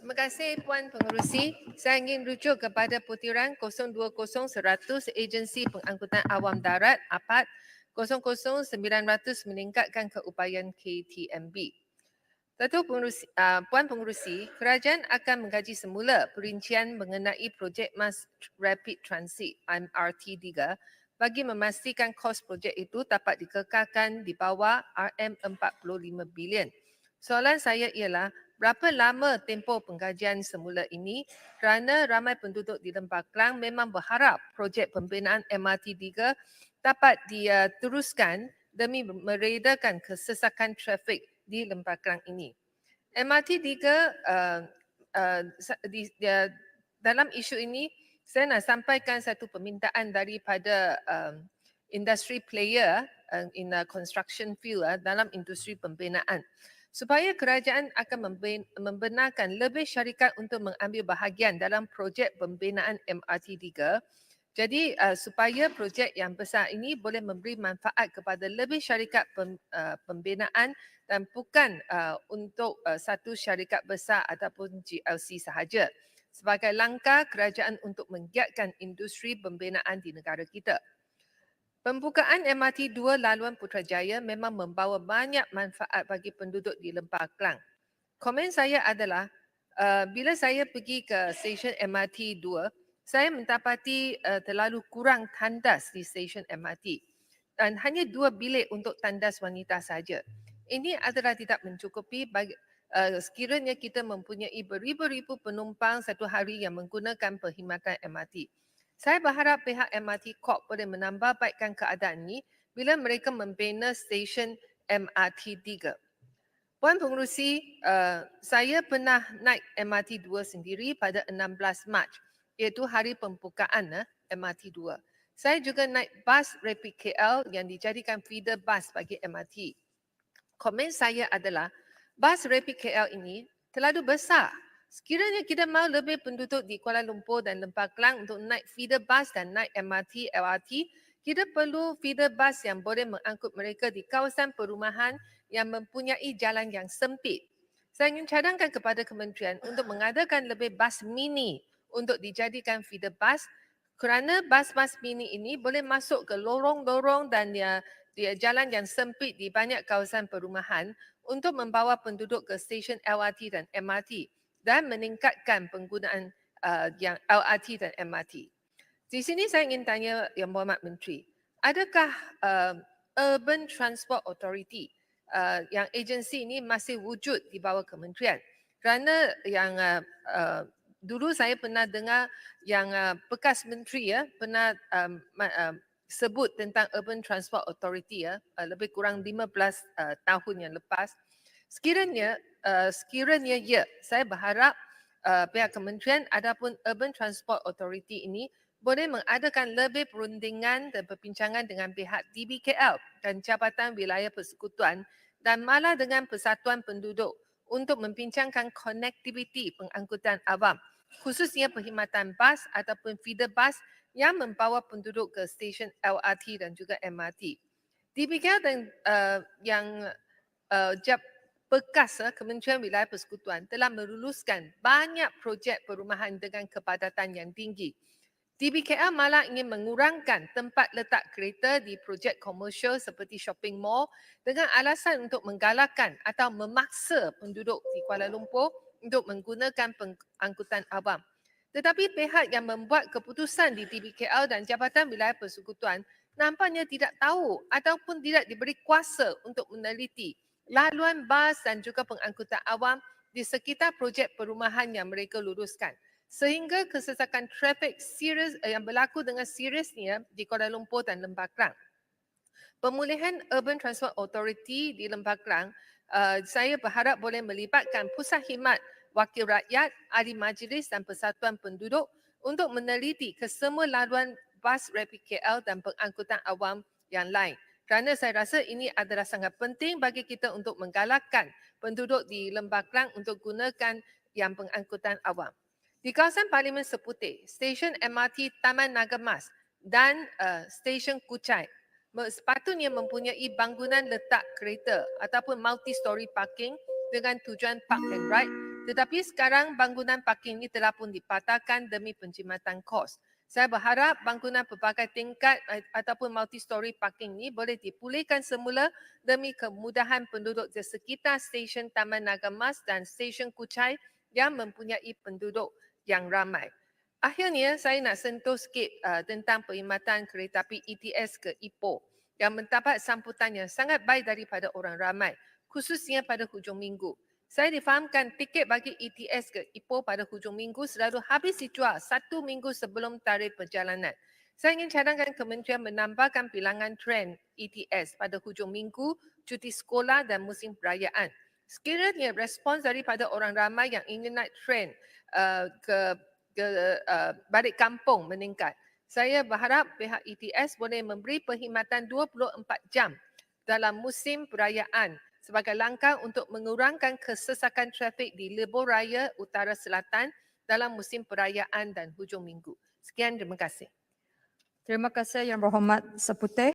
Terima kasih Puan Pengerusi. Saya ingin rujuk kepada putiran 020-100 Agensi Pengangkutan Awam Darat APAD 00900 meningkatkan keupayaan KTMB. Puan Pengerusi, kerajaan akan mengkaji semula perincian mengenai projek Mass Rapid Transit MRT 3 bagi memastikan kos projek itu dapat dikekalkan di bawah RM45 bilion. Soalan saya ialah, berapa lama tempoh pengkajian semula ini kerana ramai penduduk di Lembah Kelang memang berharap projek pembinaan MRT 3 dapat diteruskan demi meredakan kesesakan trafik di Lembah Kelang ini. MRT 3 dalam isu ini saya nak sampaikan satu permintaan daripada industri player in construction field dalam industri pembinaan, supaya kerajaan akan membenarkan lebih syarikat untuk mengambil bahagian dalam projek pembinaan MRT 3. Jadi supaya projek yang besar ini boleh memberi manfaat kepada lebih syarikat pembinaan dan bukan untuk satu syarikat besar ataupun GLC sahaja, sebagai langkah kerajaan untuk menggiatkan industri pembinaan di negara kita. Pembukaan MRT 2 laluan Putrajaya memang membawa banyak manfaat bagi penduduk di Lembah Kelang. Komen saya adalah bila saya pergi ke stesen MRT 2, saya mendapati terlalu kurang tandas di stesen MRT dan hanya 2 bilik untuk tandas wanita saja. Ini adalah tidak mencukupi bagi sekiranya kita mempunyai beribu-ribu penumpang satu hari yang menggunakan perkhidmatan MRT. Saya berharap pihak MRT Corp boleh menambahbaikkan keadaan ini bila mereka membina stesen MRT 3. Puan Pengerusi, saya pernah naik MRT 2 sendiri pada 16 Mac, iaitu hari pembukaan MRT 2. Saya juga naik bas Rapid KL yang dijadikan feeder bus bagi MRT. Komen saya adalah, bas Rapid KL ini terlalu besar. Sekiranya kita mahu lebih penduduk di Kuala Lumpur dan Lembah Kelang untuk naik feeder bus dan naik MRT, LRT, kita perlu feeder bus yang boleh mengangkut mereka di kawasan perumahan yang mempunyai jalan yang sempit. Saya ingin cadangkan kepada kementerian untuk mengadakan lebih bas mini untuk dijadikan feeder bus, kerana bas-bas mini ini boleh masuk ke lorong-lorong dan jalan yang sempit di banyak kawasan perumahan untuk membawa penduduk ke stesen LRT dan MRT dan meningkatkan penggunaan yang LRT dan MRT. Di sini saya ingin tanya Yang Berhormat Menteri, adakah Urban Transport Authority yang agensi ini masih wujud di bawah kementerian? Kerana yang dulu saya pernah dengar yang bekas menteri pernah sebut tentang Urban Transport Authority lebih kurang 15 tahun yang lepas. Sekiranya ya, saya berharap pihak kementerian adapun Urban Transport Authority ini boleh mengadakan lebih perundingan dan perbincangan dengan pihak DBKL dan Jabatan Wilayah Persekutuan dan malah dengan Persatuan Penduduk untuk membincangkan konektiviti pengangkutan awam, khususnya perkhidmatan bas ataupun feeder bus yang membawa penduduk ke stesen LRT dan juga MRT. DBKL dan yang bekas Kementerian Wilayah Persekutuan telah meluluskan banyak projek perumahan dengan kepadatan yang tinggi. DBKL malah ingin mengurangkan tempat letak kereta di projek komersial seperti shopping mall dengan alasan untuk menggalakkan atau memaksa penduduk di Kuala Lumpur untuk menggunakan pengangkutan awam. Tetapi pihak yang membuat keputusan di DBKL dan Jabatan Wilayah Persekutuan nampaknya tidak tahu ataupun tidak diberi kuasa untuk meneliti laluan bas dan juga pengangkutan awam di sekitar projek perumahan yang mereka luluskan, sehingga kesesakan trafik serius yang berlaku dengan seriusnya di Kuala Lumpur dan Lembah Kelang. Pemulihan Urban Transport Authority di Lembah Kelang, saya berharap boleh melibatkan Pusat Khidmat Wakil Rakyat, Ahli Majlis dan Persatuan Penduduk untuk meneliti kesemua laluan bas Rapid KL dan pengangkutan awam yang lain. Kerana saya rasa ini adalah sangat penting bagi kita untuk menggalakkan penduduk di Lembah Kelang untuk gunakan yang pengangkutan awam. Di kawasan Parlimen Seputih, stesen MRT Taman Naga Mas dan stesen Kuchai sepatutnya mempunyai bangunan letak kereta ataupun multi-story parking dengan tujuan park and ride Tetapi sekarang bangunan parking ini telah pun dipatahkan demi penjimatan kos. Saya berharap bangunan pelbagai tingkat ataupun multi-story parking ini boleh dipulihkan semula demi kemudahan penduduk di sekitar stesen Taman Naga Mas dan stesen Kuchai yang mempunyai penduduk yang ramai. Akhirnya saya nak sentuh sikit tentang perkhidmatan kereta api ETS ke Ipoh yang mendapat sambutan yang sangat baik daripada orang ramai, khususnya pada hujung minggu. Saya difahamkan tiket bagi ETS ke Ipoh pada hujung minggu selalu habis dijual 1 minggu sebelum tarikh perjalanan. Saya ingin cadangkan Kementerian menambahkan bilangan tren ETS pada hujung minggu, cuti sekolah dan musim perayaan. Sekiranya respons daripada orang ramai yang ingin naik tren ke balik kampung meningkat, saya berharap pihak ETS boleh memberi perkhidmatan 24 jam dalam musim perayaan sebagai langkah untuk mengurangkan kesesakan trafik di Lebuh Raya Utara Selatan dalam musim perayaan dan hujung minggu. Sekian, terima kasih. Terima kasih Yang Berhormat Seputih.